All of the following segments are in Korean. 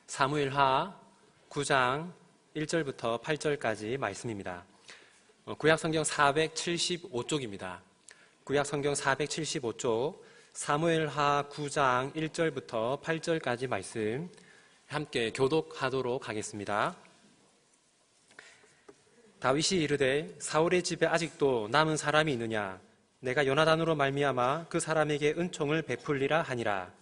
사무엘하 9장 1절부터 8절까지 말씀입니다. 구약성경 475쪽입니다. 구약성경 475쪽 사무엘하 9장 1절부터 8절까지 말씀 함께 교독하도록 하겠습니다. 다윗이 이르되 사울의 집에 아직도 남은 사람이 있느냐? 내가 요나단으로 말미암아 그 사람에게 은총을 베풀리라 하니라.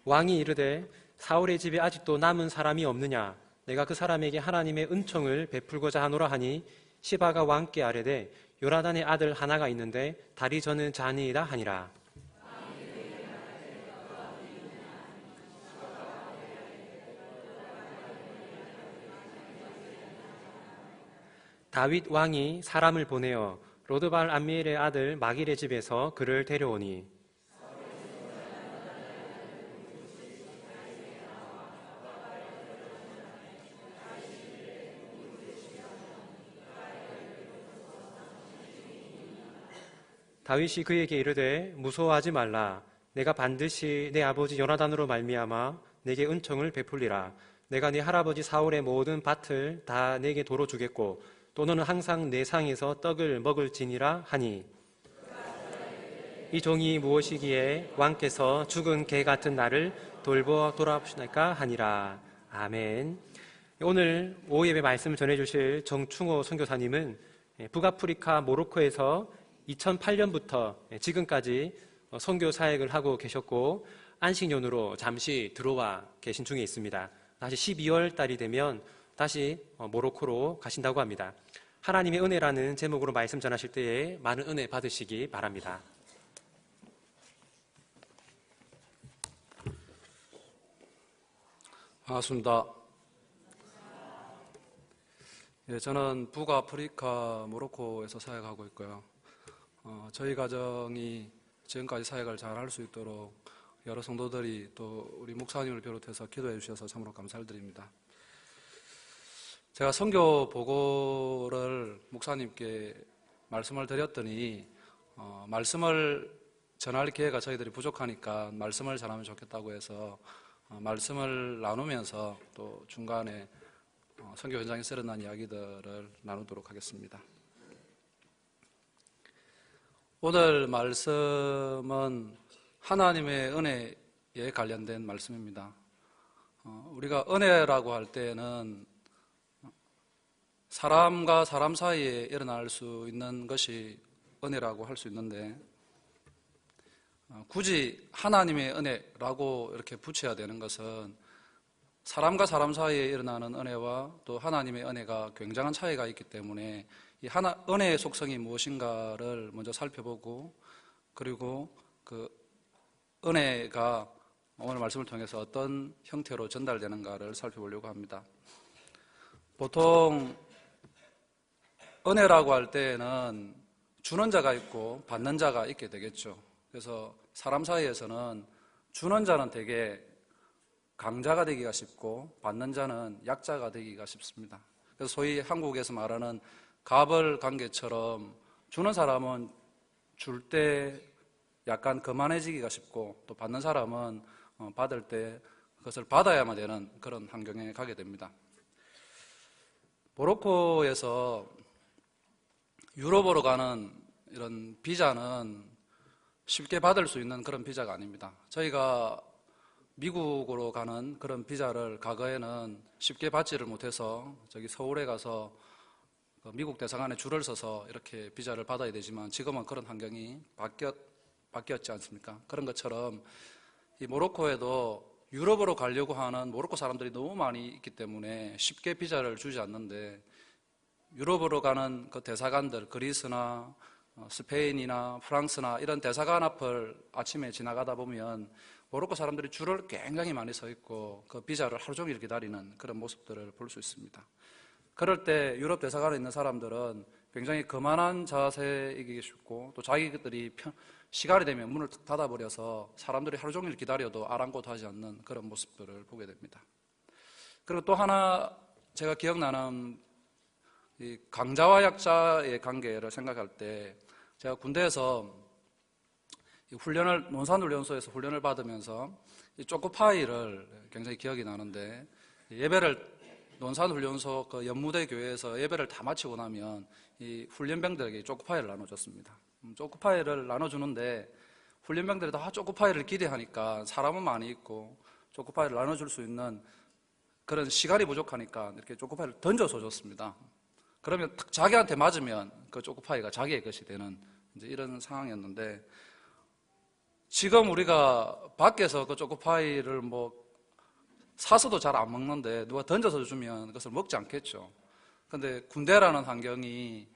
왕이 이르되 사울의 집에 아직도 남은 사람이 없느냐? 내가 그 사람에게 하나님의 은총을 베풀고자 하노라 하니 시바가 왕께 아뢰되 요나단의 아들 하나가 있는데 다리 저는 자니이다 하니라. 다윗 왕이 사람을 보내어 로드발 암미엘의 아들 마길의 집에서 그를 데려오니 다윗이 그에게 이르되 무서워하지 말라. 내가 반드시 내 아버지 요나단으로 말미암아 내게 은총을 베풀리라. 내가 네 할아버지 사울의 모든 밭을 다 내게 도로 주겠고 또 너는 항상 내 상에서 떡을 먹을지니라 하니 이 종이 무엇이기에 왕께서 죽은 개 같은 나를 돌보시나이까 하니라. 아멘. 오늘 오후 예배 말씀을 전해주실 정충호 선교사님은 북아프리카 모로코에서 2008년부터 지금까지 선교 사역을 하고 계셨고 안식년으로 잠시 들어와 계신 중에 있습니다. 다시 12월 달이 되면 다시 모로코로 가신다고 합니다. 하나님의 은혜라는 제목으로 말씀 전하실 때에 많은 은혜 받으시기 바랍니다. 반갑습니다. 저는 북아프리카 모로코에서 사역하고 있고요. 저희 가정이 지금까지 사역을 잘 할 수 있도록 여러 성도들이 또 우리 목사님을 비롯해서 기도해 주셔서 참으로 감사를 드립니다. 제가 선교 보고를 목사님께 말씀을 드렸더니 말씀을 전할 기회가 저희들이 부족하니까 말씀을 전하면 좋겠다고 해서 말씀을 나누면서 또 중간에 선교 현장에서 일어난 이야기들을 나누도록 하겠습니다. 오늘 말씀은 하나님의 은혜에 관련된 말씀입니다. 우리가 은혜라고 할 때는 사람과 사람 사이에 일어날 수 있는 것이 은혜라고 할 수 있는데 굳이 하나님의 은혜라고 이렇게 붙여야 되는 것은 사람과 사람 사이에 일어나는 은혜와 또 하나님의 은혜가 굉장한 차이가 있기 때문에 이 은혜의 속성이 무엇인가를 먼저 살펴보고 그리고 그 은혜가 오늘 말씀을 통해서 어떤 형태로 전달되는가를 살펴보려고 합니다. 보통 은혜라고 할 때에는 주는 자가 있고 받는 자가 있게 되겠죠. 그래서 사람 사이에서는 주는 자는 되게 강자가 되기가 쉽고 받는 자는 약자가 되기가 쉽습니다. 그래서 소위 한국에서 말하는 갑을 관계처럼 주는 사람은 줄 때 약간 거만해지기가 쉽고 또 받는 사람은 받을 때 그것을 받아야만 되는 그런 환경에 가게 됩니다. 모로코에서 유럽으로 가는 이런 비자는 쉽게 받을 수 있는 그런 비자가 아닙니다. 저희가 미국으로 가는 그런 비자를 과거에는 쉽게 받지를 못해서 저기 서울에 가서 미국 대사관에 줄을 서서 이렇게 비자를 받아야 되지만 지금은 그런 환경이 바뀌었지 않습니까? 그런 것처럼 이 모로코에도 유럽으로 가려고 하는 모로코 사람들이 너무 많이 있기 때문에 쉽게 비자를 주지 않는데 유럽으로 가는 그 대사관들, 그리스나 스페인이나 프랑스나 이런 대사관 앞을 아침에 지나가다 보면 모로코 사람들이 줄을 굉장히 많이 서 있고 그 비자를 하루 종일 기다리는 그런 모습들을 볼 수 있습니다. 그럴 때 유럽 대사관에 있는 사람들은 굉장히 거만한 자세이기 쉽고 또 자기들이 시간이 되면 문을 닫아버려서 사람들이 하루 종일 기다려도 아랑곳하지 않는 그런 모습들을 보게 됩니다. 그리고 또 하나 제가 기억나는 이 강자와 약자의 관계를 생각할 때 제가 군대에서 논산훈련소에서 훈련을 받으면서 이 초코파이를 굉장히 기억이 나는데, 예배를 논산훈련소 그 연무대 교회에서 예배를 다 마치고 나면 이 훈련병들에게 초코파이를 나눠줬습니다. 초코파이를 나눠주는데 훈련병들이 다 초코파이를 기대하니까 사람은 많이 있고 초코파이를 나눠줄 수 있는 그런 시간이 부족하니까 이렇게 초코파이를 던져서 줬습니다. 그러면 딱 자기한테 맞으면 그 초코파이가 자기의 것이 되는 이제 이런 상황이었는데, 지금 우리가 밖에서 그 초코파이를 뭐 사서도 잘 안 먹는데 누가 던져서 주면 그것을 먹지 않겠죠. 그런데 군대라는 환경이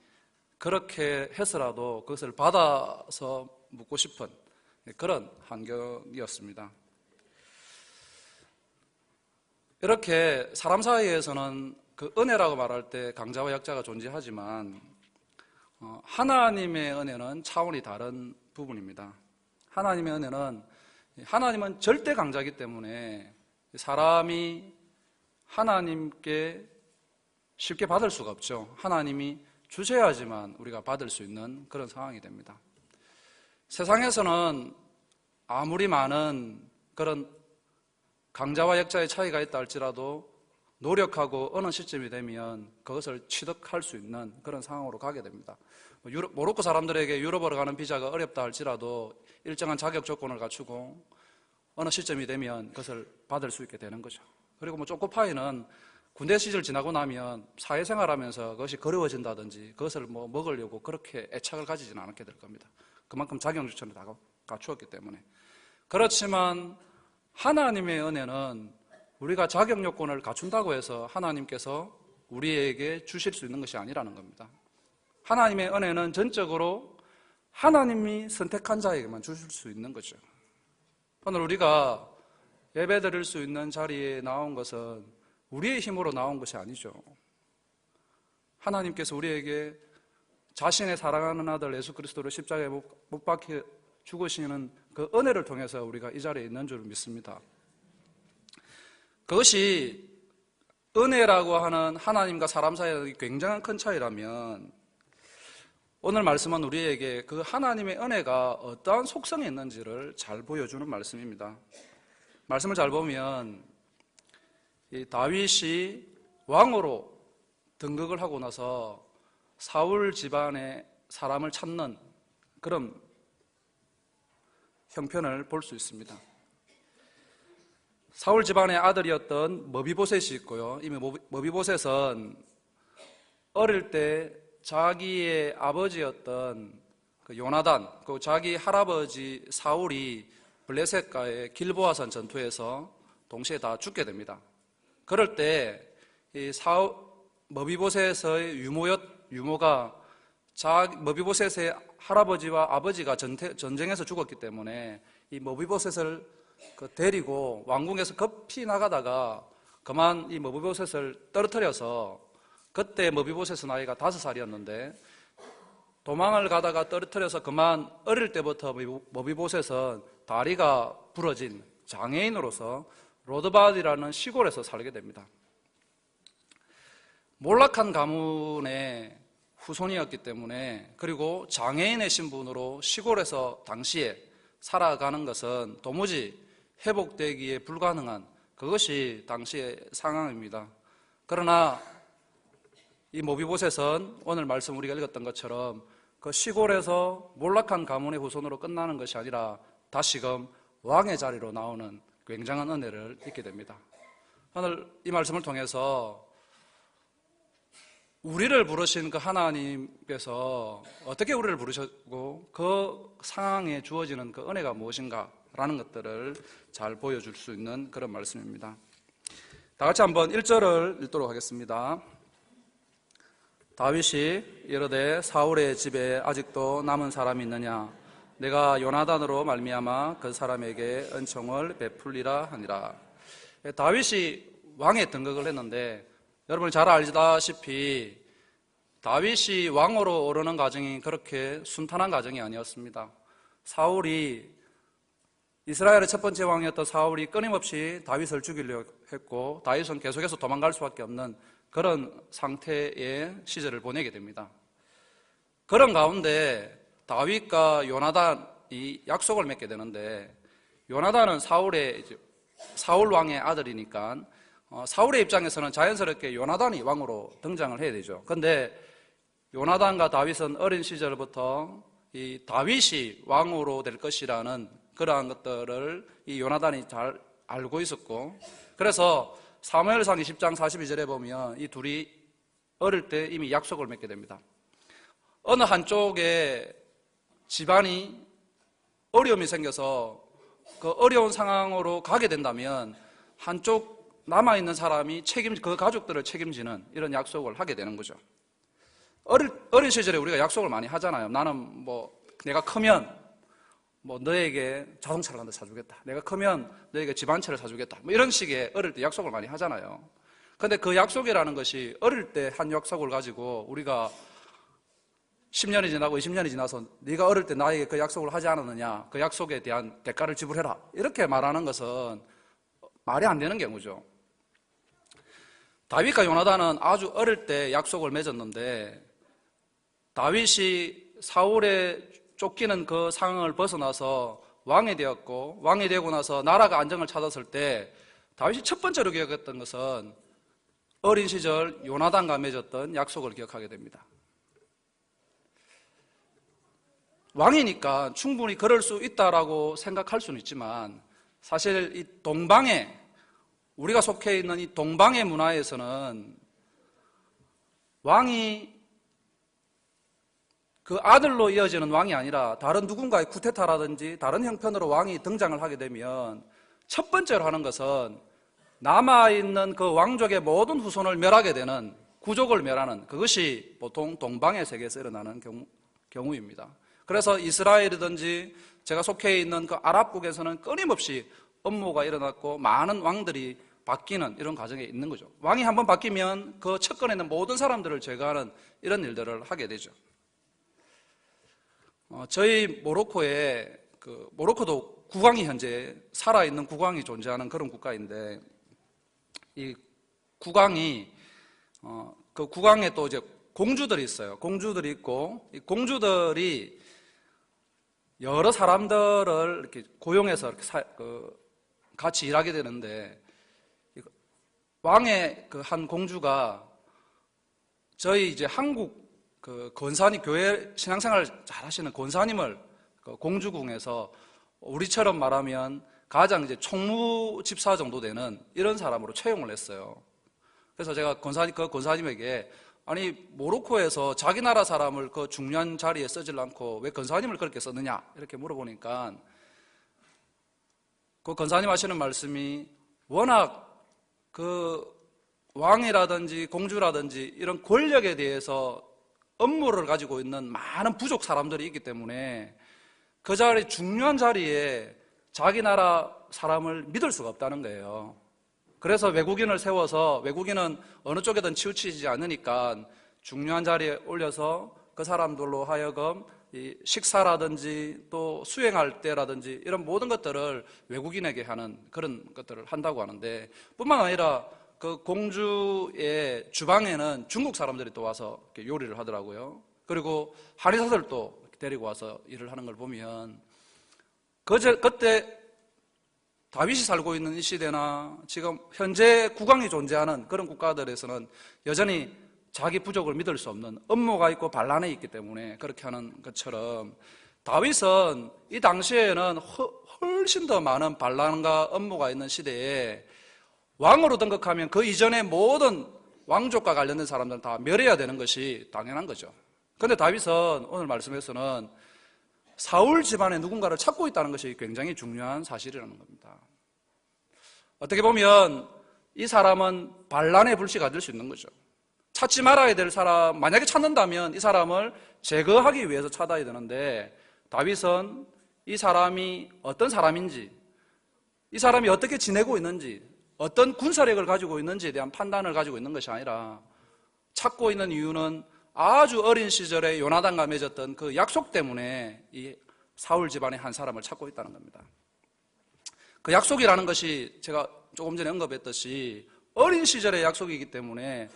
그렇게 해서라도 그것을 받아서 묻고 싶은 그런 환경이었습니다. 이렇게 사람 사이에서는 그 은혜라고 말할 때 강자와 약자가 존재하지만 하나님의 은혜는 차원이 다른 부분입니다. 하나님의 은혜는, 하나님은 절대 강자이기 때문에 사람이 하나님께 쉽게 받을 수가 없죠. 하나님이 주셔야지만 우리가 받을 수 있는 그런 상황이 됩니다. 세상에서는 아무리 많은 그런 강자와 약자의 차이가 있다 할지라도 노력하고 어느 시점이 되면 그것을 취득할 수 있는 그런 상황으로 가게 됩니다. 모로코 사람들에게 유럽으로 가는 비자가 어렵다 할지라도 일정한 자격 조건을 갖추고 어느 시점이 되면 그것을 받을 수 있게 되는 거죠. 그리고 뭐 초코파이는 군대 시절 지나고 나면 사회생활하면서 그것이 그리워진다든지 그것을 뭐 먹으려고 그렇게 애착을 가지지는 않게 될 겁니다. 그만큼 자격조건을 다 갖추었기 때문에. 그렇지만 하나님의 은혜는 우리가 자격 요건을 갖춘다고 해서 하나님께서 우리에게 주실 수 있는 것이 아니라는 겁니다. 하나님의 은혜는 전적으로 하나님이 선택한 자에게만 주실 수 있는 거죠. 오늘 우리가 예배 드릴 수 있는 자리에 나온 것은 우리의 힘으로 나온 것이 아니죠. 하나님께서 우리에게 자신의 사랑하는 아들 예수 그리스도를 십자가에 못 박혀 죽으시는 그 은혜를 통해서 우리가 이 자리에 있는 줄 믿습니다. 그것이 은혜라고 하는 하나님과 사람 사이의 굉장한 큰 차이라면, 오늘 말씀은 우리에게 그 하나님의 은혜가 어떠한 속성이 있는지를 잘 보여주는 말씀입니다. 말씀을 잘 보면 이 다윗이 왕으로 등극을 하고 나서 사울 집안의 사람을 찾는 그런 형편을 볼 수 있습니다. 사울 집안의 아들이었던 머비보셋이 있고요. 이미 머비보셋은 어릴 때 자기의 아버지였던 그 요나단, 그 자기 할아버지 사울이 블레셋과의 길보아산 전투에서 동시에 다 죽게 됩니다. 그럴 때 이 머비보셋의 유모가 머비보셋의 할아버지와 아버지가 전쟁에서 죽었기 때문에 이 머비보셋을 데리고 왕궁에서 급히 나가다가 그만 이 머비보셋을 떨어뜨려서, 그때 머비보셋의 나이가 5살이었는데 도망을 가다가 떨어뜨려서 그만 어릴 때부터 머비보셋은 다리가 부러진 장애인으로서 로드바디라는 시골에서 살게 됩니다. 몰락한 가문의 후손이었기 때문에, 그리고 장애인의 신분으로 시골에서 당시에 살아가는 것은 도무지 회복되기에 불가능한 그것이 당시의 상황입니다. 그러나 이 모비보셋은 오늘 말씀 우리가 읽었던 것처럼 그 시골에서 몰락한 가문의 후손으로 끝나는 것이 아니라 다시금 왕의 자리로 나오는 굉장한 은혜를 잊게 됩니다. 오늘 이 말씀을 통해서 우리를 부르신 그 하나님께서 어떻게 우리를 부르셨고 그 상황에 주어지는 그 은혜가 무엇인가라는 것들을 잘 보여줄 수 있는 그런 말씀입니다. 다 같이 한번 1절을 읽도록 하겠습니다. 다윗이 이르되 사울의 집에 아직도 남은 사람이 있느냐? 내가 요나단으로 말미암아 그 사람에게 은총을 베풀리라 하니라. 다윗이 왕에 등극을 했는데, 여러분 잘 알다시피 다윗이 왕으로 오르는 과정이 그렇게 순탄한 과정이 아니었습니다. 이스라엘의 첫 번째 왕이었던 사울이 끊임없이 다윗을 죽이려고 했고, 다윗은 계속해서 도망갈 수밖에 없는 그런 상태의 시절을 보내게 됩니다. 그런 가운데 다윗과 요나단이 약속을 맺게 되는데, 요나단은 사울 왕의 아들이니까 사울의 입장에서는 자연스럽게 요나단이 왕으로 등장을 해야 되죠. 그런데 요나단과 다윗은 어린 시절부터 이 다윗이 왕으로 될 것이라는 그러한 것들을 이 요나단이 잘 알고 있었고, 그래서 사무엘상 20장 42절에 보면 이 둘이 어릴 때 이미 약속을 맺게 됩니다. 어느 한쪽에 집안이 어려움이 생겨서 그 어려운 상황으로 가게 된다면 한쪽 남아있는 사람이 그 가족들을 책임지는 이런 약속을 하게 되는 거죠. 어린 시절에 우리가 약속을 많이 하잖아요. 나는 내가 크면 너에게 자동차를 한 대 사주겠다. 내가 크면 너에게 집 한 채를 사주겠다. 이런 식의 어릴 때 약속을 많이 하잖아요. 그런데 그 약속이라는 것이 어릴 때 한 약속을 가지고 우리가 10년이 지나고 20년이 지나서 네가 어릴 때 나에게 그 약속을 하지 않았느냐, 그 약속에 대한 대가를 지불해라, 이렇게 말하는 것은 말이 안 되는 경우죠. 다윗과 요나단은 아주 어릴 때 약속을 맺었는데, 다윗이 사울에 쫓기는 그 상황을 벗어나서 왕이 되었고, 왕이 되고 나서 나라가 안정을 찾았을 때 다윗이 첫 번째로 기억했던 것은 어린 시절 요나단과 맺었던 약속을 기억하게 됩니다. 왕이니까 충분히 그럴 수 있다라고 생각할 수는 있지만, 사실 이 동방에, 우리가 속해 있는 이 동방의 문화에서는 왕이 그 아들로 이어지는 왕이 아니라 다른 누군가의 쿠데타라든지 다른 형편으로 왕이 등장을 하게 되면 첫 번째로 하는 것은 남아있는 그 왕족의 모든 후손을 멸하게 되는, 구족을 멸하는, 그것이 보통 동방의 세계에서 일어나는 경우입니다. 그래서 이스라엘이든지 제가 속해 있는 그 아랍국에서는 끊임없이 업무가 일어났고 많은 왕들이 바뀌는 이런 과정에 있는 거죠. 왕이 한번 바뀌면 그 척근에 있는 모든 사람들을 제거하는 이런 일들을 하게 되죠. 저희 모로코에 모로코도 국왕이 현재 살아있는 국왕이 존재하는 그런 국가인데, 이 국왕이 그 국왕에 또 이제 공주들이 있어요. 공주들이 있고, 이 공주들이 여러 사람들을 이렇게 고용해서 이렇게 같이 일하게 되는데, 왕의 그 한 공주가 저희 이제 한국 그 권사님, 교회 신앙생활 잘 하시는 권사님을 그 공주궁에서 우리처럼 말하면 가장 이제 총무 집사 정도 되는 이런 사람으로 채용을 했어요. 그래서 제가 그 권사님에게, 아니 모로코에서 자기 나라 사람을 그 중요한 자리에 쓰질 않고 왜 권사님을 그렇게 썼느냐 이렇게 물어보니까, 그 권사님 하시는 말씀이 워낙 그 왕이라든지 공주라든지 이런 권력에 대해서 업무를 가지고 있는 많은 부족 사람들이 있기 때문에 그 자리, 중요한 자리에 자기 나라 사람을 믿을 수가 없다는 거예요. 그래서 외국인을 세워서, 외국인은 어느 쪽에든 치우치지 않으니까 중요한 자리에 올려서 그 사람들로 하여금 이 식사라든지 또 수행할 때라든지 이런 모든 것들을 외국인에게 하는 그런 것들을 한다고 하는데, 뿐만 아니라 그 공주의 주방에는 중국 사람들이 또 와서 요리를 하더라고요. 그리고 한의사들도 데리고 와서 일을 하는 걸 보면, 그때 다윗이 살고 있는 이 시대나 지금 현재 국왕이 존재하는 그런 국가들에서는 여전히 자기 부족을 믿을 수 없는 업무가 있고 반란에 있기 때문에 그렇게 하는 것처럼, 다윗은 이 당시에는 훨씬 더 많은 반란과 업무가 있는 시대에 왕으로 등극하면 그 이전의 모든 왕족과 관련된 사람들은 다 멸해야 되는 것이 당연한 거죠. 그런데 다윗은 오늘 말씀에서는 사울 집안에 누군가를 찾고 있다는 것이 굉장히 중요한 사실이라는 겁니다. 어떻게 보면 이 사람은 반란의 불씨가 될 수 있는 거죠. 찾지 말아야 될 사람, 만약에 찾는다면 이 사람을 제거하기 위해서 찾아야 되는데, 다윗은 이 사람이 어떤 사람인지, 이 사람이 어떻게 지내고 있는지, 어떤 군사력을 가지고 있는지에 대한 판단을 가지고 있는 것이 아니라 찾고 있는 이유는 아주 어린 시절에 요나단과 맺었던 그 약속 때문에 이 사울 집안의 한 사람을 찾고 있다는 겁니다. 그 약속이라는 것이 제가 조금 전에 언급했듯이 어린 시절의 약속이기 때문에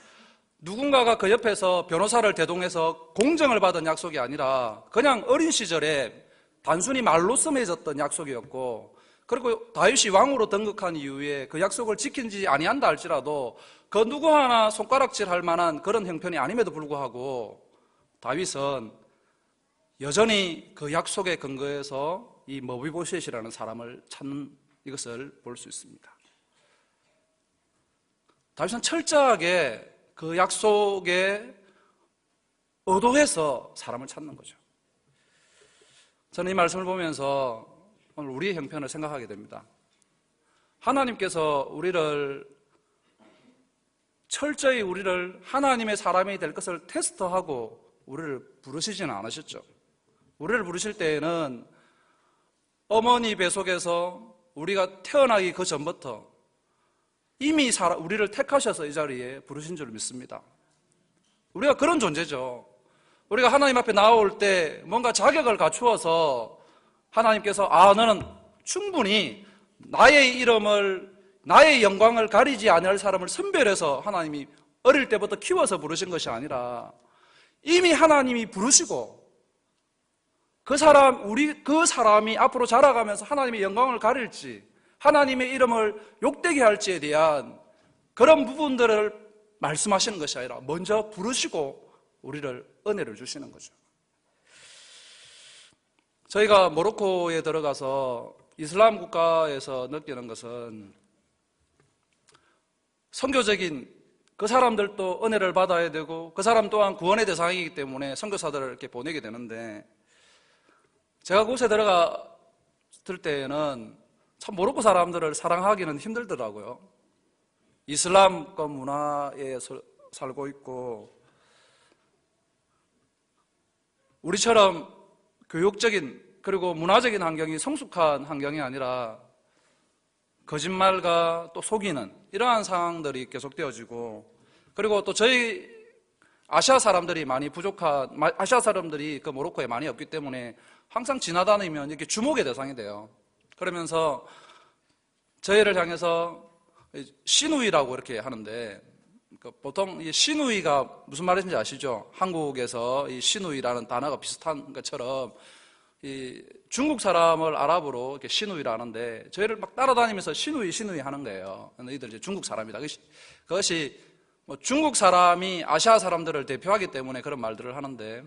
누군가가 그 옆에서 변호사를 대동해서 공정을 받은 약속이 아니라 그냥 어린 시절에 단순히 말로써 맺었던 약속이었고, 그리고 다윗이 왕으로 등극한 이후에 그 약속을 지킨지 아니한다 할지라도 그 누구 하나 손가락질할 만한 그런 형편이 아님에도 불구하고 다윗은 여전히 그 약속에 근거해서 이 머비보셋이라는 사람을 찾는 이것을 볼 수 있습니다. 다윗은 철저하게 그 약속에 의도해서 사람을 찾는 거죠. 저는 이 말씀을 보면서 오늘 우리의 형편을 생각하게 됩니다. 하나님께서 철저히 우리를 하나님의 사람이 될 것을 테스트하고 우리를 부르시지는 않으셨죠. 우리를 부르실 때에는 어머니 뱃속에서 우리가 태어나기 그 전부터 이미 우리를 택하셔서 이 자리에 부르신 줄 믿습니다. 우리가 그런 존재죠. 우리가 하나님 앞에 나올 때 뭔가 자격을 갖추어서 하나님께서 너는 충분히 나의 이름을, 나의 영광을 가리지 아니할 사람을 선별해서 하나님이 어릴 때부터 키워서 부르신 것이 아니라 이미 하나님이 부르시고 그 사람이 앞으로 자라가면서 하나님의 영광을 가릴지 하나님의 이름을 욕되게 할지에 대한 그런 부분들을 말씀하시는 것이 아니라 먼저 부르시고 우리를 은혜를 주시는 거죠. 저희가 모로코에 들어가서 이슬람 국가에서 느끼는 것은 선교적인 그 사람들도 은혜를 받아야 되고 그 사람 또한 구원의 대상이기 때문에 선교사들을 이렇게 보내게 되는데, 제가 그곳에 들어갔을 때에는 참 모로코 사람들을 사랑하기는 힘들더라고요. 이슬람권 문화에 살고 있고 우리처럼 교육적인 그리고 문화적인 환경이 성숙한 환경이 아니라 거짓말과 또 속이는 이러한 상황들이 계속되어지고, 그리고 또 저희 아시아 사람들이 그 모로코에 많이 없기 때문에 항상 지나다니면 이렇게 주목의 대상이 돼요. 그러면서 저희를 향해서 시누이라고 이렇게 하는데, 보통 이 시누이가 무슨 말인지 아시죠? 한국에서 이 시누이라는 단어가 비슷한 것처럼 이 중국 사람을 아랍어로 이렇게 시누이라 하는데, 저희를 막 따라다니면서 시누이 하는 거예요. 너희들 이제 중국 사람이다. 그것이 뭐 중국 사람이 아시아 사람들을 대표하기 때문에 그런 말들을 하는데,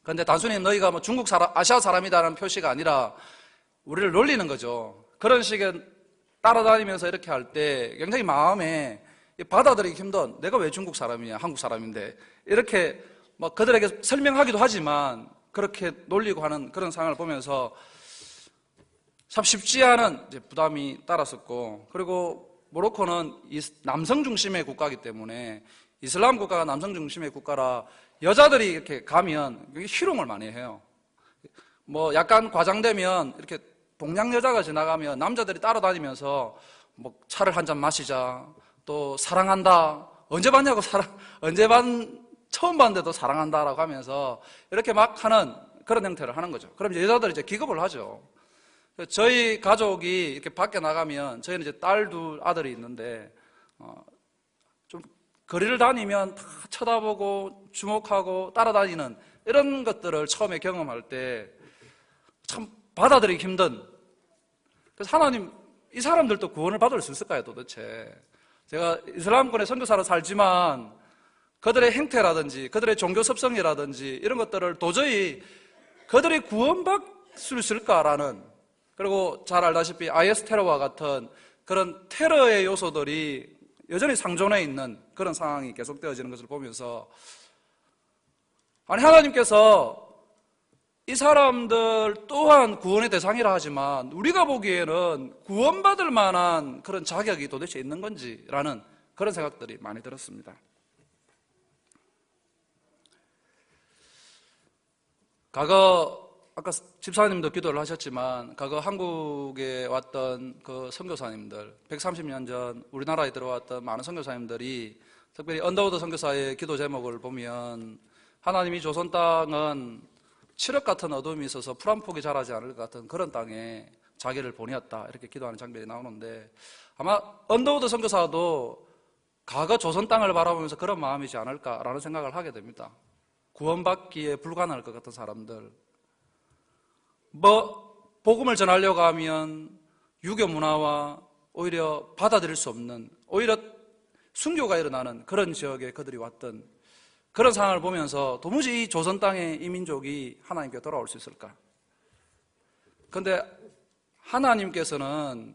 그런데 단순히 너희가 뭐 아시아 사람이다라는 표시가 아니라 우리를 놀리는 거죠. 그런 식의 따라다니면서 이렇게 할 때 굉장히 마음에 받아들이기 힘든, 내가 왜 중국 사람이냐, 한국 사람인데, 이렇게 뭐 그들에게 설명하기도 하지만 그렇게 놀리고 하는 그런 상황을 보면서 참 쉽지 않은 부담이 따랐었고, 그리고 모로코는 남성 중심의 국가이기 때문에, 이슬람 국가가 남성 중심의 국가라 여자들이 이렇게 가면 희롱을 많이 해요. 뭐 약간 과장되면 이렇게 동양 여자가 지나가면 남자들이 따라다니면서 뭐 차를 한 잔 마시자, 또 사랑한다, 언제 봤냐고 처음 봤는데도 사랑한다라고 하면서 이렇게 막 하는 그런 형태를 하는 거죠. 그럼 여자들이 이제 기겁을 하죠. 저희 가족이 이렇게 밖에 나가면, 저희는 이제 딸 둘 아들이 있는데 좀 거리를 다니면 다 쳐다보고 주목하고 따라다니는 이런 것들을 처음에 경험할 때 참 받아들이기 힘든, 그래서 하나님, 이 사람들도 구원을 받을 수 있을까요 도대체? 제가 이슬람권의 선교사로 살지만 그들의 행태라든지 그들의 종교 습성이라든지 이런 것들을 도저히 그들이 구원받을 수 있을까라는, 그리고 잘 알다시피 IS 테러와 같은 그런 테러의 요소들이 여전히 상존해 있는 그런 상황이 계속되어지는 것을 보면서, 아니 하나님께서 이 사람들 또한 구원의 대상이라 하지만 우리가 보기에는 구원받을 만한 그런 자격이 도대체 있는 건지라는 그런 생각들이 많이 들었습니다. 아까 집사님도 기도를 하셨지만 과거 한국에 왔던 그 선교사님들, 130년 전 우리나라에 들어왔던 많은 선교사님들이, 특별히 언더우드 선교사의 기도 제목을 보면 하나님이 조선 땅은 칠흑 같은 어둠이 있어서 풀 한 폭이 자라지 않을 것 같은 그런 땅에 자기를 보내었다, 이렇게 기도하는 장면이 나오는데, 아마 언더우드 선교사도 과거 조선 땅을 바라보면서 그런 마음이지 않을까라는 생각을 하게 됩니다. 구원받기에 불가능할 것 같은 사람들, 복음을 전하려고 하면 유교 문화와 오히려 받아들일 수 없는, 오히려 순교가 일어나는 그런 지역에 그들이 왔던 그런 상황을 보면서 도무지 이 조선 땅의 이 민족이 하나님께 돌아올 수 있을까? 그런데 하나님께서는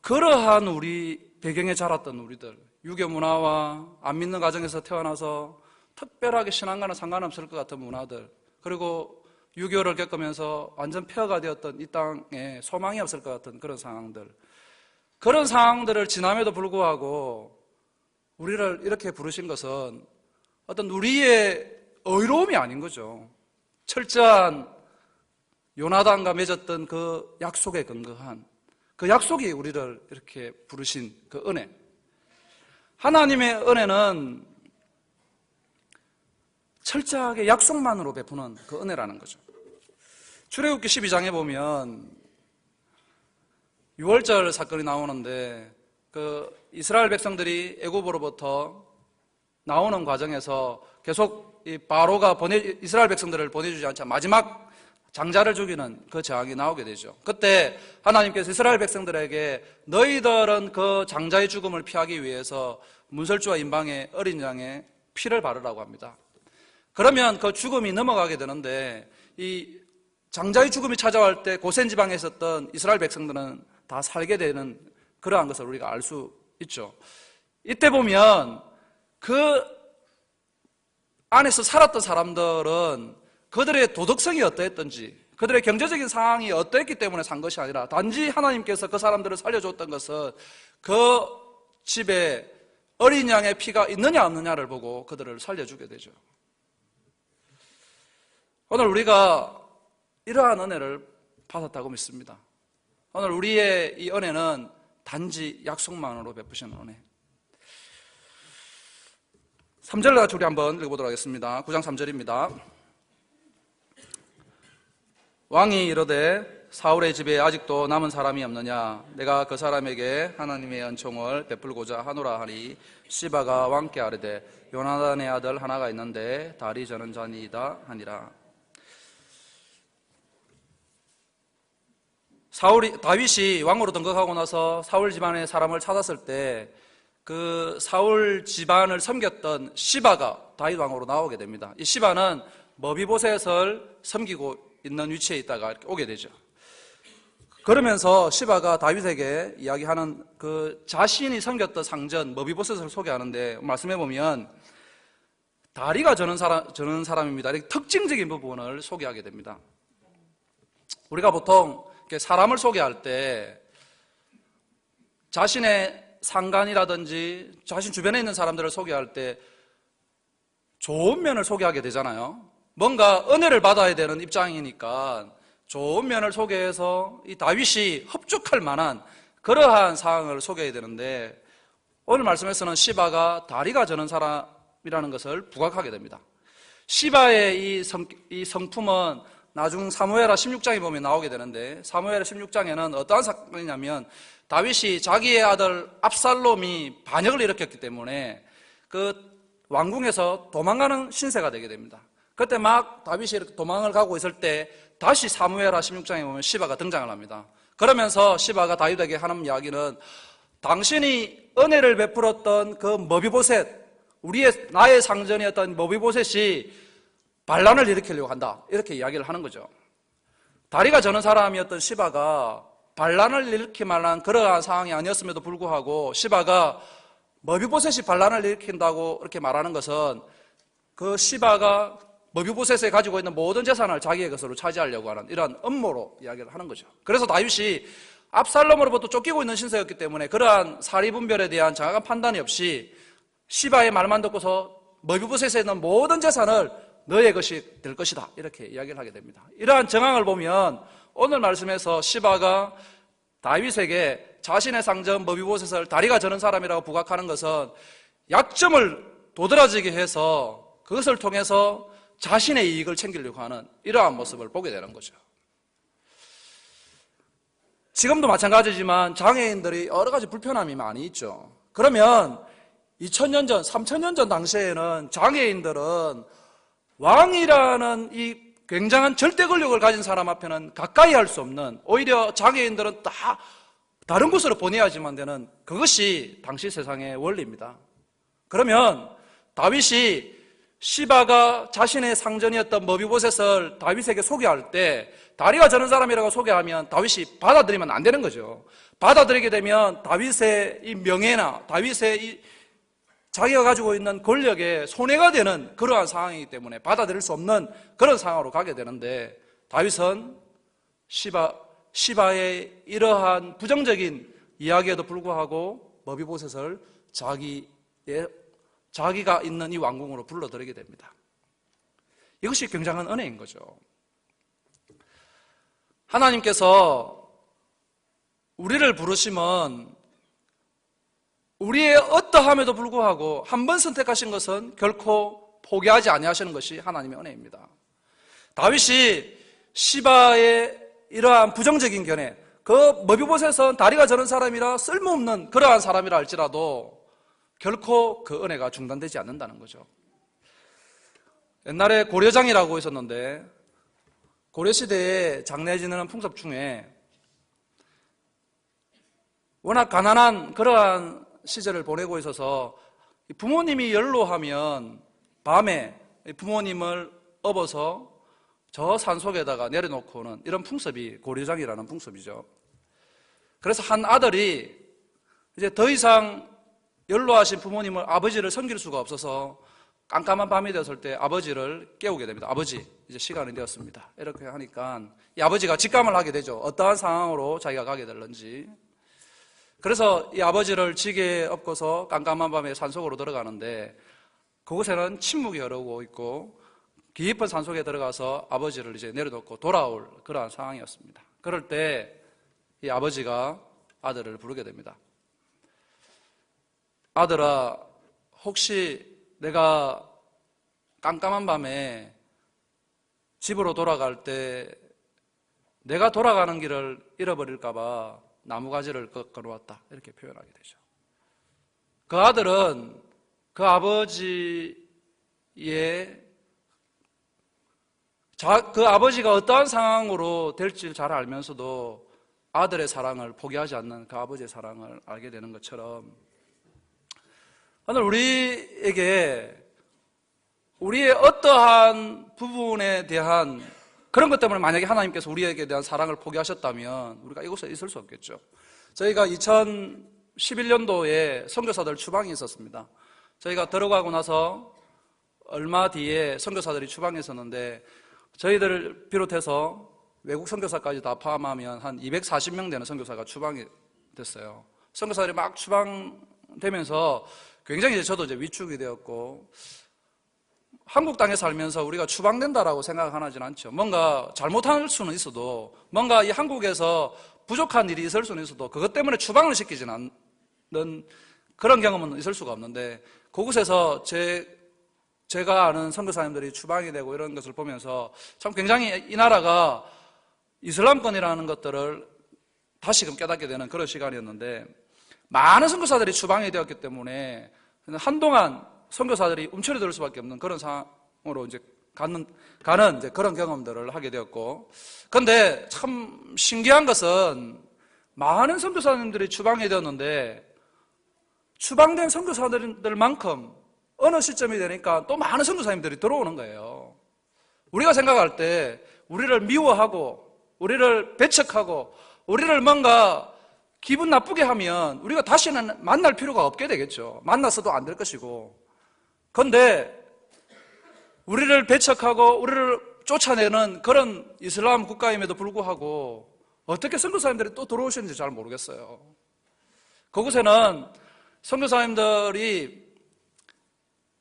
그러한 우리 배경에 자랐던 우리들, 유교 문화와 안 믿는 가정에서 태어나서 특별하게 신앙과는 상관없을 것 같은 문화들, 그리고 유교를 겪으면서 완전 폐허가 되었던 이 땅에 소망이 없을 것 같은 그런 상황들, 그런 상황들을 지남에도 불구하고 우리를 이렇게 부르신 것은 어떤 우리의 의로움이 아닌 거죠. 철저한 요나단과 맺었던 그 약속에 근거한 그 약속이 우리를 이렇게 부르신 그 은혜. 하나님의 은혜는 철저하게 약속만으로 베푸는 그 은혜라는 거죠. 출애굽기 12장에 보면 6월절 사건이 나오는데 그 이스라엘 백성들이 애굽으로부터 나오는 과정에서 계속 이 바로가 이스라엘 백성들을 보내주지 않자 마지막 장자를 죽이는 그 재앙이 나오게 되죠. 그때 하나님께서 이스라엘 백성들에게 너희들은 그 장자의 죽음을 피하기 위해서 문설주와 인방의 어린 양의 피를 바르라고 합니다. 그러면 그 죽음이 넘어가게 되는데 이 장자의 죽음이 찾아올 때 고센 지방에 있었던 이스라엘 백성들은 다 살게 되는 그러한 것을 우리가 알 수 있죠. 이때 보면 그 안에서 살았던 사람들은 그들의 도덕성이 어떠했던지, 그들의 경제적인 상황이 어떠했기 때문에 산 것이 아니라 단지 하나님께서 그 사람들을 살려줬던 것은 그 집에 어린 양의 피가 있느냐 없느냐를 보고 그들을 살려주게 되죠. 오늘 우리가 이러한 은혜를 받았다고 믿습니다. 오늘 우리의 이 은혜는 단지 약속만으로 베푸시는 은혜. 3절 같이 우리 한번 읽어보도록 하겠습니다. 9장 3절입니다. 왕이 이르되 사울의 집에 아직도 남은 사람이 없느냐? 내가 그 사람에게 하나님의 은총을 베풀고자 하노라 하니 시바가 왕께 아뢰되 요나단의 아들 하나가 있는데 다리 저는 자니이다 하니라. 다윗이 왕으로 등극하고 나서 사울 집안의 사람을 찾았을 때 그 사울 집안을 섬겼던 시바가 다윗 왕으로 나오게 됩니다. 이 시바는 머비보셋을 섬기고 있는 위치에 있다가 이렇게 오게 되죠. 그러면서 시바가 다윗에게 이야기하는 그 자신이 섬겼던 상전 머비보셋을 소개하는데 말씀해 보면 다리가 저는 사람입니다. 이렇게 특징적인 부분을 소개하게 됩니다. 우리가 보통 이렇게 사람을 소개할 때 자신의 상관이라든지 자신 주변에 있는 사람들을 소개할 때 좋은 면을 소개하게 되잖아요. 뭔가 은혜를 받아야 되는 입장이니까 좋은 면을 소개해서 이 다윗이 흡족할 만한 그러한 상황을 소개해야 되는데 오늘 말씀에서는 시바가 다리가 저는 사람이라는 것을 부각하게 됩니다. 시바의 이 성품은 나중 사무엘하 16장에 보면 나오게 되는데 사무엘하 16장에는 어떠한 사건이냐면 다윗이 자기의 아들 압살롬이 반역을 일으켰기 때문에 그 왕궁에서 도망가는 신세가 되게 됩니다. 그때 막 다윗이 이렇게 도망을 가고 있을 때 다시 사무엘하 16장에 보면 시바가 등장을 합니다. 그러면서 시바가 다윗에게 하는 이야기는 당신이 은혜를 베풀었던 그 머비보셋, 나의 상전이었던 머비보셋이 반란을 일으키려고 한다. 이렇게 이야기를 하는 거죠. 다리가 저는 사람이었던 시바가 반란을 일으킬 만한 그러한 상황이 아니었음에도 불구하고 시바가 머비보셋이 반란을 일으킨다고 이렇게 말하는 것은 그 시바가 머비보셋에 가지고 있는 모든 재산을 자기의 것으로 차지하려고 하는 이러한 음모로 이야기를 하는 거죠. 그래서 다윗이 압살롬으로부터 쫓기고 있는 신세였기 때문에 그러한 사리분별에 대한 정확한 판단이 없이 시바의 말만 듣고서 머비보셋에 있는 모든 재산을 너의 것이 될 것이다 이렇게 이야기를 하게 됩니다. 이러한 정황을 보면 오늘 말씀에서 시바가 다윗에게 자신의 상전 머비보셋을 다리가 저는 사람이라고 부각하는 것은 약점을 도드라지게 해서 그것을 통해서 자신의 이익을 챙기려고 하는 이러한 모습을 보게 되는 거죠. 지금도 마찬가지지만 장애인들이 여러 가지 불편함이 많이 있죠. 그러면 2000년 전, 3000년 전 당시에는 장애인들은 왕이라는 이 굉장한 절대 권력을 가진 사람 앞에는 가까이 할 수 없는, 오히려 장애인들은 다 다른 곳으로 보내야지만 되는, 그것이 당시 세상의 원리입니다. 그러면 다윗이 시바가 자신의 상전이었던 머비보셋을 다윗에게 소개할 때 다리가 저는 사람이라고 소개하면 다윗이 받아들이면 안 되는 거죠. 받아들이게 되면 다윗의 이 명예나 다윗의 이 자기가 가지고 있는 권력에 손해가 되는 그러한 상황이기 때문에 받아들일 수 없는 그런 상황으로 가게 되는데, 다윗은 시바의 이러한 부정적인 이야기에도 불구하고 머비보셋을 자기가 있는 이 왕궁으로 불러들이게 됩니다. 이것이 굉장한 은혜인 거죠. 하나님께서 우리를 부르시면 우리의 어떠함에도 불구하고 한 번 선택하신 것은 결코 포기하지 아니하시는 것이 하나님의 은혜입니다. 다윗이 시바의 이러한 부정적인 견해, 그 머비보셋은 다리가 저런 사람이라 쓸모없는 그러한 사람이라 할지라도 결코 그 은혜가 중단되지 않는다는 거죠. 옛날에 고려장이라고 있었는데, 고려시대에 장례 지내는 풍습 중에 워낙 가난한 그러한 시절을 보내고 있어서 부모님이 연로하면 밤에 부모님을 업어서 저 산속에다가 내려놓고는 이런 풍습이 고려장이라는 풍습이죠. 그래서 한 아들이 이제 더 이상 연로하신 부모님을, 아버지를 섬길 수가 없어서 깜깜한 밤이 되었을 때 아버지를 깨우게 됩니다. 아버지, 이제 시간이 되었습니다. 이렇게 하니까 이 아버지가 직감을 하게 되죠. 어떠한 상황으로 자기가 가게 될런지. 그래서 이 아버지를 지게에 엎고서 깜깜한 밤에 산속으로 들어가는데, 그곳에는 침묵이 흐르고 있고 깊은 산속에 들어가서 아버지를 이제 내려놓고 돌아올 그러한 상황이었습니다. 그럴 때 이 아버지가 아들을 부르게 됩니다. 아들아, 혹시 내가 깜깜한 밤에 집으로 돌아갈 때 내가 돌아가는 길을 잃어버릴까봐 나무가지를 꺾어놓았다, 이렇게 표현하게 되죠. 그 아들은 그 아버지의 그 아버지가 어떠한 상황으로 될지 잘 알면서도 아들의 사랑을 포기하지 않는 그 아버지의 사랑을 알게 되는 것처럼, 오늘 우리에게 우리의 어떠한 부분에 대한 그런 것 때문에 만약에 하나님께서 우리에게 대한 사랑을 포기하셨다면 우리가 이곳에 있을 수 없겠죠. 저희가 2011년도에 선교사들 추방이 있었습니다. 저희가 들어가고 나서 얼마 뒤에 선교사들이 추방이 있었는데, 저희들을 비롯해서 외국 선교사까지 다 포함하면 한 240명 되는 선교사가 추방이 됐어요. 선교사들이 막 추방되면서 굉장히 이제 저도 이제 위축이 되었고, 한국 땅에 살면서 우리가 추방된다라고 생각하지는 않죠. 뭔가 잘못할 수는 있어도, 뭔가 이 한국에서 부족한 일이 있을 수는 있어도 그것 때문에 추방을 시키지는 않는 그런 경험은 있을 수가 없는데, 그곳에서 제가 아는 선교사님들이 추방이 되고 이런 것을 보면서 참 굉장히 이 나라가 이슬람권이라는 것들을 다시금 깨닫게 되는 그런 시간이었는데, 많은 선교사들이 추방이 되었기 때문에 한동안 선교사들이 움츠러들 수밖에 없는 그런 상황으로 이제 가는 이제 그런 경험들을 하게 되었고, 그런데 참 신기한 것은 많은 선교사님들이 추방이 되었는데, 추방된 선교사들만큼 어느 시점이 되니까 또 많은 선교사님들이 들어오는 거예요. 우리가 생각할 때 우리를 미워하고 우리를 배척하고 우리를 뭔가 기분 나쁘게 하면 우리가 다시는 만날 필요가 없게 되겠죠. 만났어도 안 될 것이고. 그런데 우리를 배척하고 우리를 쫓아내는 그런 이슬람 국가임에도 불구하고 어떻게 선교사님들이 또 들어오시는지 잘 모르겠어요. 그곳에는 선교사님들이,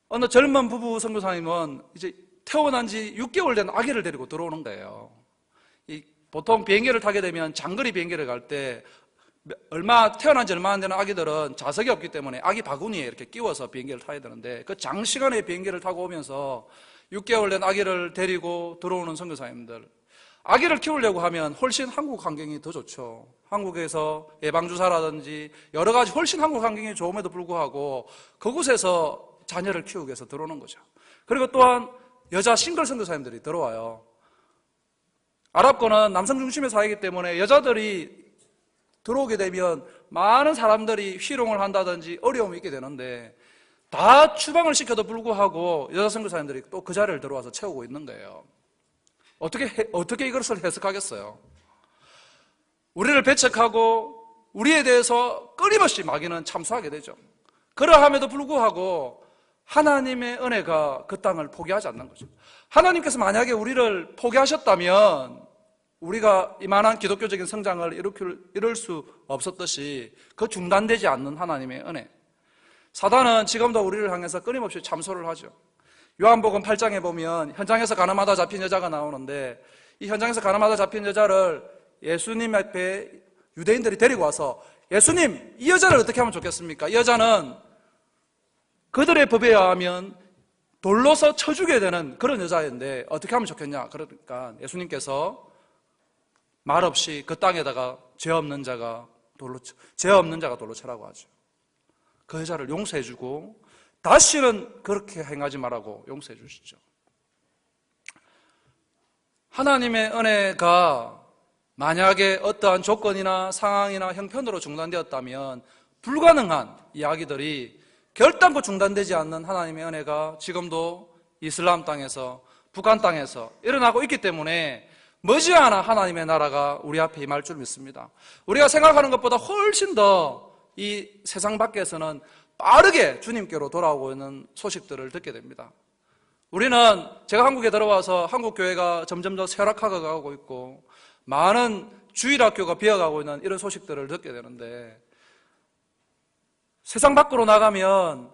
어느 젊은 부부 선교사님은 이제 태어난 지 6개월 된 아기를 데리고 들어오는 거예요. 보통 비행기를 타게 되면 장거리 비행기를 갈 때 태어난 지 얼마 안 되는 아기들은 좌석이 없기 때문에 아기 바구니에 이렇게 끼워서 비행기를 타야 되는데, 그 장시간의 비행기를 타고 오면서 6개월 된 아기를 데리고 들어오는 선교사님들, 아기를 키우려고 하면 훨씬 한국 환경이 더 좋죠. 한국에서 예방주사라든지 여러 가지 훨씬 한국 환경이 좋음에도 불구하고 그곳에서 자녀를 키우기 위해서 들어오는 거죠. 그리고 또한 여자 싱글 선교사님들이 들어와요. 아랍권은 남성 중심의 사회이기 때문에 여자들이 들어오게 되면 많은 사람들이 희롱을 한다든지 어려움이 있게 되는데 다 추방을 시켜도 불구하고 여자 선교사님들이 또 그 자리를 들어와서 채우고 있는 거예요. 어떻게 이것을 해석하겠어요? 우리를 배척하고 우리에 대해서 끊임없이 마귀는 참수하게 되죠. 그러함에도 불구하고 하나님의 은혜가 그 땅을 포기하지 않는 거죠. 하나님께서 만약에 우리를 포기하셨다면 우리가 이만한 기독교적인 성장을 이룰 수 없었듯이 그 중단되지 않는 하나님의 은혜. 사단은 지금도 우리를 향해서 끊임없이 참소를 하죠. 요한복음 8장에 보면 현장에서 가늠하다 잡힌 여자가 나오는데 이 현장에서 가늠하다 잡힌 여자를 예수님 앞에 유대인들이 데리고 와서 예수님, 이 여자를 어떻게 하면 좋겠습니까? 이 여자는 그들의 법에 의하면 돌로서 쳐 죽여야 되는 그런 여자인데 어떻게 하면 좋겠냐? 그러니까 예수님께서 말없이 그 땅에다가 죄 없는 자가 돌로 쳐라고 하죠. 그 여자를 용서해주고 다시는 그렇게 행하지 말라고 용서해 주시죠. 하나님의 은혜가 만약에 어떠한 조건이나 상황이나 형편으로 중단되었다면 불가능한 이야기들이 결단코 중단되지 않는 하나님의 은혜가 지금도 이슬람 땅에서 북한 땅에서 일어나고 있기 때문에 머지않아 하나님의 나라가 우리 앞에 임할 줄 믿습니다. 우리가 생각하는 것보다 훨씬 더 이 세상 밖에서는 빠르게 주님께로 돌아오고 있는 소식들을 듣게 됩니다. 우리는 제가 한국에 들어와서 한국 교회가 점점 더 쇠락하게 가고 있고 많은 주일학교가 비어가고 있는 이런 소식들을 듣게 되는데 세상 밖으로 나가면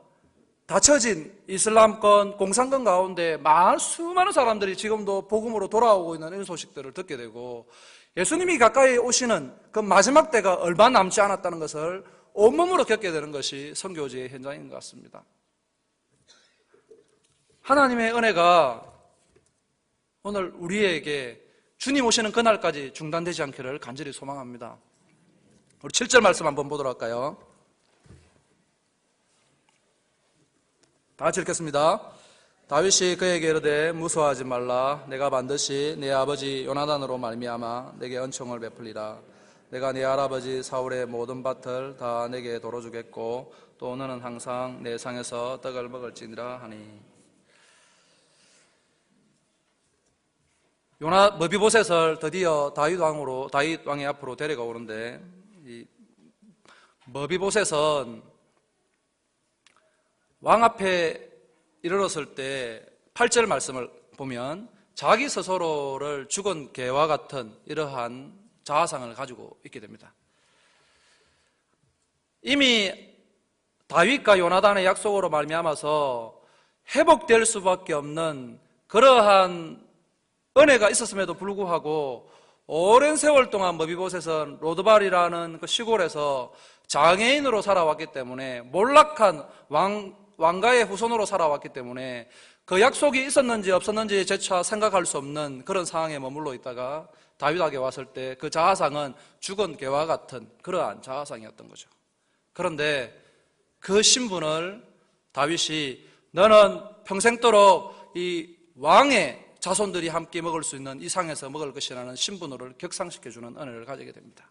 닫혀진 이슬람권, 공산권 가운데 수많은 사람들이 지금도 복음으로 돌아오고 있는 이런 소식들을 듣게 되고 예수님이 가까이 오시는 그 마지막 때가 얼마 남지 않았다는 것을 온몸으로 겪게 되는 것이 선교지의 현장인 것 같습니다. 하나님의 은혜가 오늘 우리에게 주님 오시는 그날까지 중단되지 않기를 간절히 소망합니다. 우리 7절 말씀 한번 보도록 할까요? 다 같이 읽겠습니다. 다윗이 그에게 이르되 무서워하지 말라. 내가 반드시 내 아버지 요나단으로 말미암아 내게 은총을 베풀리라. 내가 네 할아버지 사울의 모든 밭을 다 내게 도로주겠고 또 너는 항상 내 상에서 떡을 먹을지니라 하니. 머비보셋을 드디어 다윗 왕의 앞으로 데려가 오는데 이 머비보셋은 왕 앞에 이르렀을 때 8절 말씀을 보면 자기 스스로를 죽은 개와 같은 이러한 자아상을 가지고 있게 됩니다. 이미 다윗과 요나단의 약속으로 말미암아서 회복될 수밖에 없는 그러한 은혜가 있었음에도 불구하고 오랜 세월 동안 머비보셋은 로드발이라는 그 시골에서 장애인으로 살아왔기 때문에 몰락한 왕가의 후손으로 살아왔기 때문에 그 약속이 있었는지 없었는지 재차 생각할 수 없는 그런 상황에 머물러 있다가 다윗에게 왔을 때 그 자아상은 죽은 개와 같은 그러한 자아상이었던 거죠. 그런데 그 신분을 다윗이 너는 평생도록 이 왕의 자손들이 함께 먹을 수 있는 이 상에서 먹을 것이라는 신분을 격상시켜주는 은혜를 가지게 됩니다.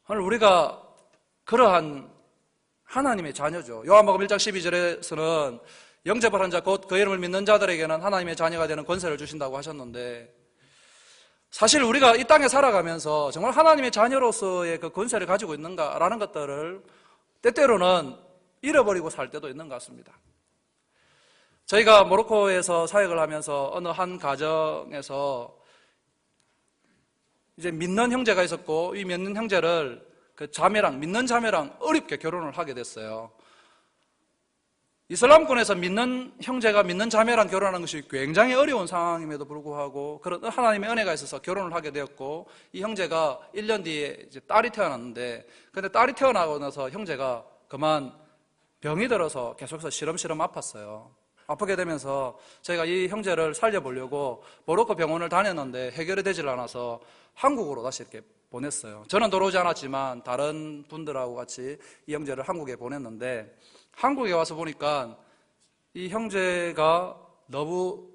오늘 우리가 그러한 하나님의 자녀죠. 요한복음 1장 12절에서는 영접을 한 자 곧 그 이름을 믿는 자들에게는 하나님의 자녀가 되는 권세를 주신다고 하셨는데 사실 우리가 이 땅에 살아가면서 정말 하나님의 자녀로서의 그 권세를 가지고 있는가라는 것들을 때때로는 잃어버리고 살 때도 있는 것 같습니다. 저희가 모로코에서 사역을 하면서 어느 한 가정에서 이제 믿는 형제가 있었고 이 믿는 형제를 믿는 자매랑 어렵게 결혼을 하게 됐어요. 이슬람권에서 믿는 형제가 믿는 자매랑 결혼하는 것이 굉장히 어려운 상황임에도 불구하고 그런 하나님의 은혜가 있어서 결혼을 하게 되었고 이 형제가 1년 뒤에 이제 딸이 태어났는데 근데 딸이 태어나고 나서 형제가 그만 병이 들어서 계속해서 시름시름 아팠어요. 아프게 되면서 저희가 이 형제를 살려보려고 모로코 병원을 다녔는데 해결이 되질 않아서 한국으로 다시 이렇게 보냈어요. 저는 돌아오지 않았지만 다른 분들하고 같이 이 형제를 한국에 보냈는데, 한국에 와서 보니까 이 형제가 너무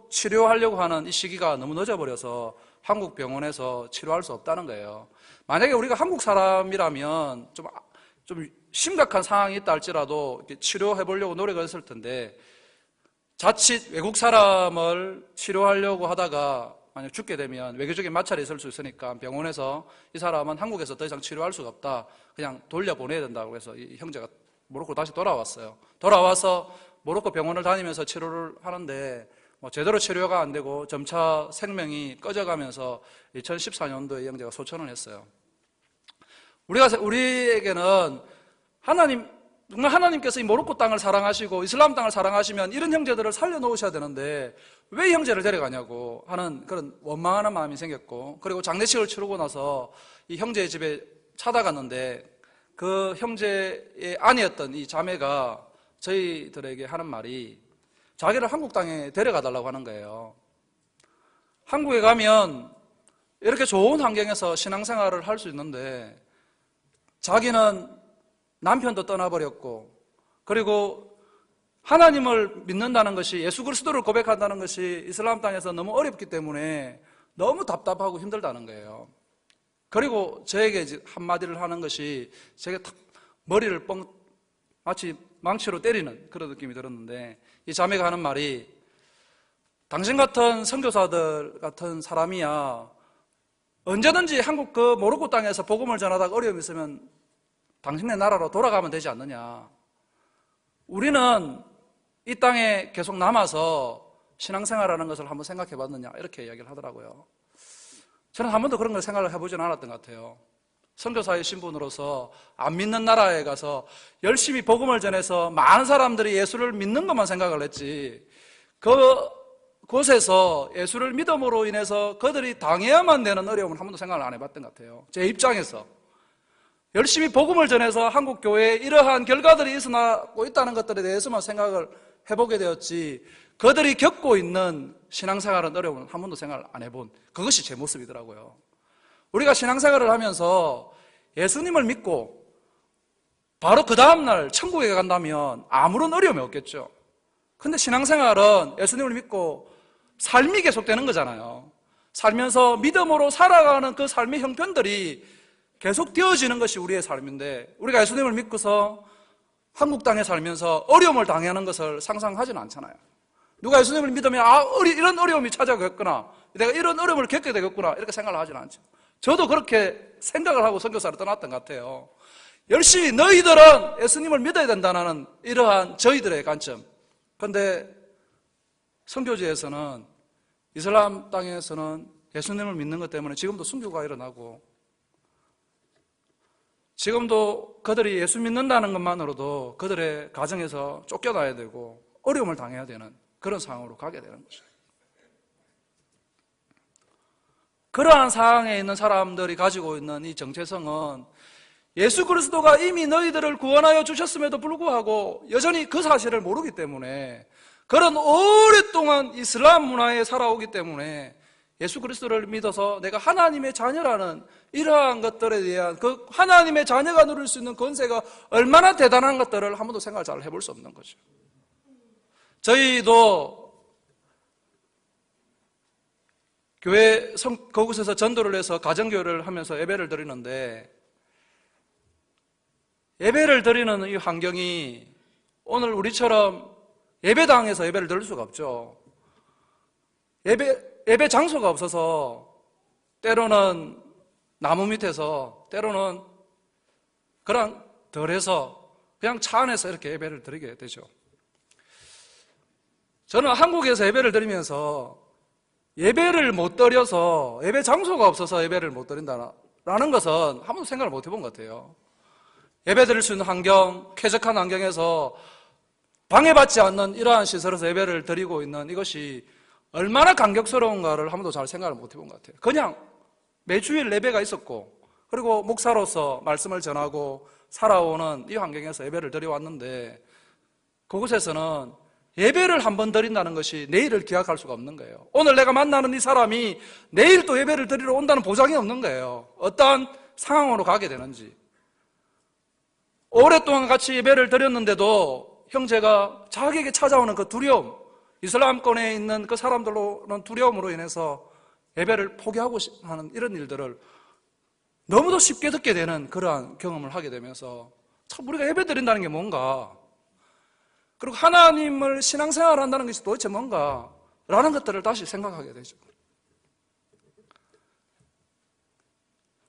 치료하려고 하는 이 시기가 너무 늦어버려서 한국 병원에서 치료할 수 없다는 거예요. 만약에 우리가 한국 사람이라면 좀 심각한 상황이 있다 할지라도 치료해 보려고 노력을 했을 텐데, 자칫 외국 사람을 치료하려고 하다가 만약 죽게 되면 외교적인 마찰이 있을 수 있으니까 병원에서 이 사람은 한국에서 더 이상 치료할 수가 없다, 그냥 돌려보내야 된다고 해서 이 형제가 모로코 다시 돌아왔어요. 돌아와서 모로코 병원을 다니면서 치료를 하는데 제대로 치료가 안 되고 점차 생명이 꺼져가면서 2014년도에 이 형제가 소천을 했어요. 우리에게는 정말 하나님께서 이 모로코 땅을 사랑하시고 이슬람 땅을 사랑하시면 이런 형제들을 살려놓으셔야 되는데 왜 이 형제를 데려가냐고 하는 그런 원망하는 마음이 생겼고, 그리고 장례식을 치르고 나서 이 형제의 집에 찾아갔는데 그 형제의 아내였던 이 자매가 저희들에게 하는 말이 자기를 한국 땅에 데려가 달라고 하는 거예요. 한국에 가면 이렇게 좋은 환경에서 신앙생활을 할 수 있는데 자기는 남편도 떠나버렸고, 그리고 하나님을 믿는다는 것이, 예수 그리스도를 고백한다는 것이 이슬람 땅에서 너무 어렵기 때문에 너무 답답하고 힘들다는 거예요. 그리고 저에게 한마디를 하는 것이 제가 탁 머리를 마치 망치로 때리는 그런 느낌이 들었는데, 이 자매가 하는 말이, 당신 같은 선교사들 같은 사람이야 언제든지 한국 그 모로코 땅에서 복음을 전하다가 어려움이 있으면 당신네 나라로 돌아가면 되지 않느냐. 우리는 이 땅에 계속 남아서 신앙생활하는 것을 한번 생각해 봤느냐, 이렇게 이야기를 하더라고요. 저는 한 번도 그런 걸 생각을 해보지는 않았던 것 같아요. 선교사의 신분으로서 안 믿는 나라에 가서 열심히 복음을 전해서 많은 사람들이 예수를 믿는 것만 생각을 했지, 그곳에서 예수를 믿음으로 인해서 그들이 당해야만 되는 어려움을 한 번도 생각을 안 해봤던 것 같아요. 제 입장에서 열심히 복음을 전해서 한국 교회에 이러한 결과들이 있어나고 있다는 것들에 대해서만 생각을 해보게 되었지, 그들이 겪고 있는 신앙생활은 어려움을 한 번도 생각을 안 해본, 그것이 제 모습이더라고요. 우리가 신앙생활을 하면서 예수님을 믿고 바로 그 다음날 천국에 간다면 아무런 어려움이 없겠죠. 근데 신앙생활은 예수님을 믿고 삶이 계속되는 거잖아요. 살면서 믿음으로 살아가는 그 삶의 형편들이 계속 되어지는 것이 우리의 삶인데, 우리가 예수님을 믿고서 한국 땅에 살면서 어려움을 당하는 것을 상상하지는 않잖아요. 누가 예수님을 믿으면 이런 어려움이 찾아오겠구나, 내가 이런 어려움을 겪게 되겠구나, 이렇게 생각을 하지는 않죠. 저도 그렇게 생각을 하고 선교사를 떠났던 것 같아요. 열심히 너희들은 예수님을 믿어야 된다는 이러한 저희들의 관점. 그런데 선교지에서는, 이슬람 땅에서는 예수님을 믿는 것 때문에 지금도 순교가 일어나고, 지금도 그들이 예수 믿는다는 것만으로도 그들의 가정에서 쫓겨나야 되고 어려움을 당해야 되는 그런 상황으로 가게 되는 거죠. 그러한 상황에 있는 사람들이 가지고 있는 이 정체성은, 예수 그리스도가 이미 너희들을 구원하여 주셨음에도 불구하고 여전히 그 사실을 모르기 때문에, 그런 오랫동안 이슬람 문화에 살아오기 때문에 예수 그리스도를 믿어서 내가 하나님의 자녀라는 이러한 것들에 대한 그 하나님의 자녀가 누릴 수 있는 권세가 얼마나 대단한 것들을 한 번도 생각을 잘 해볼 수 없는 거죠. 저희도 교회 그곳에서 전도를 해서 가정교회를 하면서 예배를 드리는데, 예배를 드리는 이 환경이 오늘 우리처럼 예배당에서 예배를 드릴 수가 없죠. 예배 장소가 없어서 때로는 나무 밑에서, 때로는 그냥 덜해서 그냥 차 안에서 이렇게 예배를 드리게 되죠. 저는 한국에서 예배를 드리면서 예배를 못 드려서, 예배 장소가 없어서 예배를 못 드린다라는 것은 한 번도 생각을 못 해본 것 같아요. 예배 드릴 수 있는 환경, 쾌적한 환경에서 방해받지 않는 이러한 시설에서 예배를 드리고 있는 이것이 얼마나 감격스러운가를 한 번도 잘 생각을 못 해본 것 같아요. 그냥 매주일 예배가 있었고, 그리고 목사로서 말씀을 전하고 살아오는 이 환경에서 예배를 드려왔는데, 그곳에서는 예배를 한번 드린다는 것이 내일을 기약할 수가 없는 거예요. 오늘 내가 만나는 이 사람이 내일 또 예배를 드리러 온다는 보장이 없는 거예요. 어떠한 상황으로 가게 되는지. 오랫동안 같이 예배를 드렸는데도 형제가 자기에게 찾아오는 그 두려움, 이슬람권에 있는 그 사람들로는 두려움으로 인해서 예배를 포기하고 하는 이런 일들을 너무도 쉽게 듣게 되는 그러한 경험을 하게 되면서 참 우리가 예배 드린다는 게 뭔가, 그리고 하나님을 신앙생활 한다는 것이 도대체 뭔가 라는 것들을 다시 생각하게 되죠.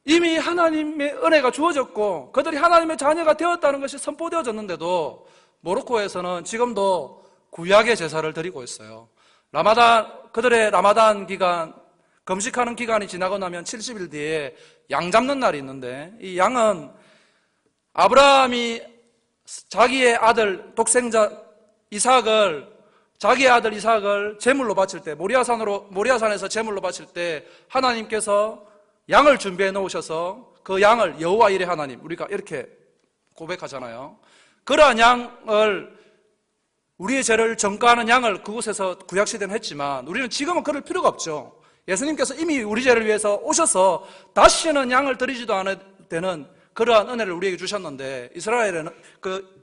이미 하나님의 은혜가 주어졌고 그들이 하나님의 자녀가 되었다는 것이 선포되어졌는데도 모로코에서는 지금도 구약의 제사를 드리고 있어요. 그들의 라마단 기간, 금식하는 기간이 지나고 나면 70일 뒤에 양 잡는 날이 있는데, 이 양은 아브라함이 자기의 아들 독생자 자기의 아들 이삭을 제물로 바칠 때, 모리아산에서 제물로 바칠 때 하나님께서 양을 준비해 놓으셔서 그 양을 여호와 이레 하나님, 우리가 이렇게 고백하잖아요. 그러한 양을, 우리의 죄를 전가하는 양을 그곳에서 구약시대는 했지만 우리는 지금은 그럴 필요가 없죠. 예수님께서 이미 우리 죄를 위해서 오셔서 다시는 양을 드리지도 않을 때는 그러한 은혜를 우리에게 주셨는데,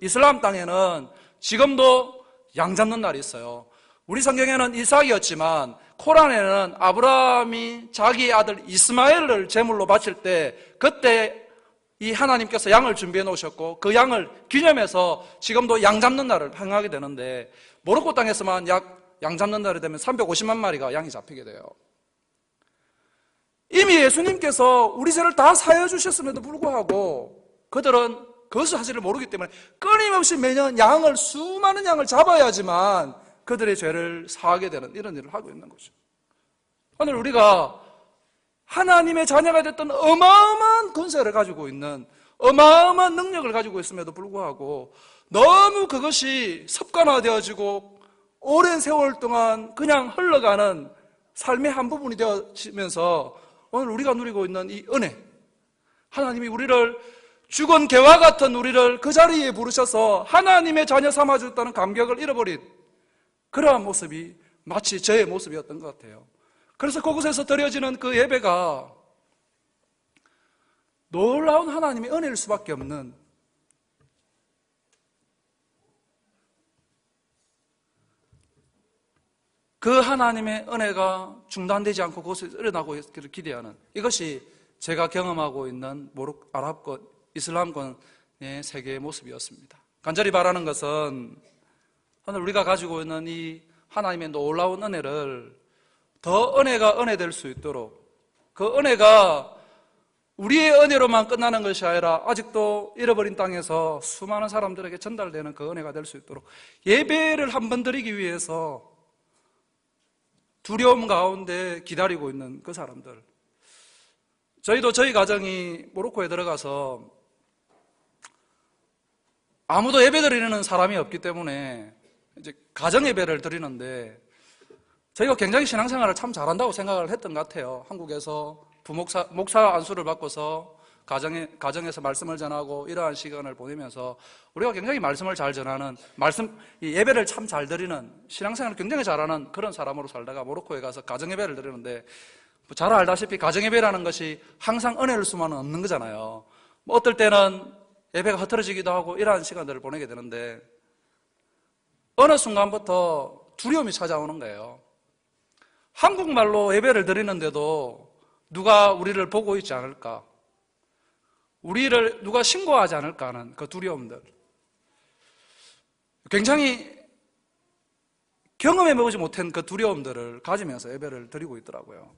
이슬람 땅에는 지금도 양 잡는 날이 있어요. 우리 성경에는 이삭이었지만 코란에는 아브라함이 자기 아들 이스마엘을 제물로 바칠 때 그때 이 하나님께서 양을 준비해 놓으셨고 그 양을 기념해서 지금도 양 잡는 날을 행하게 되는데, 모로코 땅에서만 양 잡는 날이 되면 350만 마리가 양이 잡히게 돼요. 이미 예수님께서 우리 죄를 다 사해 주셨음에도 불구하고 그들은 그 사실을 모르기 때문에 끊임없이 매년 수많은 양을 잡아야지만 그들의 죄를 사하게 되는 이런 일을 하고 있는 거죠. 오늘 우리가 하나님의 자녀가 됐던 어마어마한 권세를 가지고 있는, 어마어마한 능력을 가지고 있음에도 불구하고 너무 그것이 습관화되어지고 오랜 세월 동안 그냥 흘러가는 삶의 한 부분이 되어지면서 오늘 우리가 누리고 있는 이 은혜, 하나님이 우리를 죽은 개와 같은 우리를 그 자리에 부르셔서 하나님의 자녀 삼아주셨다는 감격을 잃어버린 그러한 모습이 마치 저의 모습이었던 것 같아요. 그래서 그곳에서 드려지는 그 예배가 놀라운 하나님의 은혜일 수밖에 없는, 그 하나님의 은혜가 중단되지 않고 그곳에서 일어나고 있기를 기대하는, 이것이 제가 경험하고 있는 아랍권, 이슬람권의 세계의 모습이었습니다. 간절히 바라는 것은 오늘 우리가 가지고 있는 이 하나님의 놀라운 은혜를 더 은혜가 은혜될 수 있도록, 그 은혜가 우리의 은혜로만 끝나는 것이 아니라 아직도 잃어버린 땅에서 수많은 사람들에게 전달되는 그 은혜가 될 수 있도록, 예배를 한번 드리기 위해서 두려움 가운데 기다리고 있는 그 사람들, 저희도 저희 가정이 모로코에 들어가서 아무도 예배 드리는 사람이 없기 때문에 이제 가정 예배를 드리는데, 저희가 굉장히 신앙생활을 참 잘한다고 생각을 했던 것 같아요. 한국에서 목사 안수를 받고서 가정에서 말씀을 전하고 이러한 시간을 보내면서 우리가 굉장히 말씀을 잘 전하는, 예배를 참 잘 드리는, 신앙생활을 굉장히 잘하는 그런 사람으로 살다가 모로코에 가서 가정 예배를 드리는데, 잘 알다시피 가정 예배라는 것이 항상 은혜일 수만은 없는 거잖아요. 어떨 때는 예배가 흐트러지기도 하고 이러한 시간들을 보내게 되는데, 어느 순간부터 두려움이 찾아오는 거예요. 한국말로 예배를 드리는데도 누가 우리를 보고 있지 않을까, 우리를 누가 신고하지 않을까 하는 그 두려움들, 굉장히 경험해보지 못한 그 두려움들을 가지면서 예배를 드리고 있더라고요.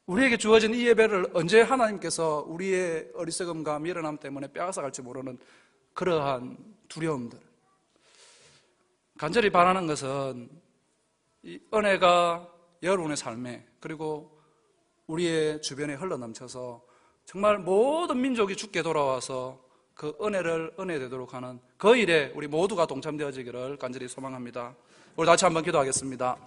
우리에게 주어진 이 예배를 언제 하나님께서 우리의 어리석음과 미련함 때문에 빼앗아갈지 모르는 그러한 두려움들, 간절히 바라는 것은 이 은혜가 여러분의 삶에, 그리고 우리의 주변에 흘러넘쳐서 정말 모든 민족이 주께 돌아와서 그 은혜되도록 하는 그 일에 우리 모두가 동참되어지기를 간절히 소망합니다. 우리 같이 한번 기도하겠습니다.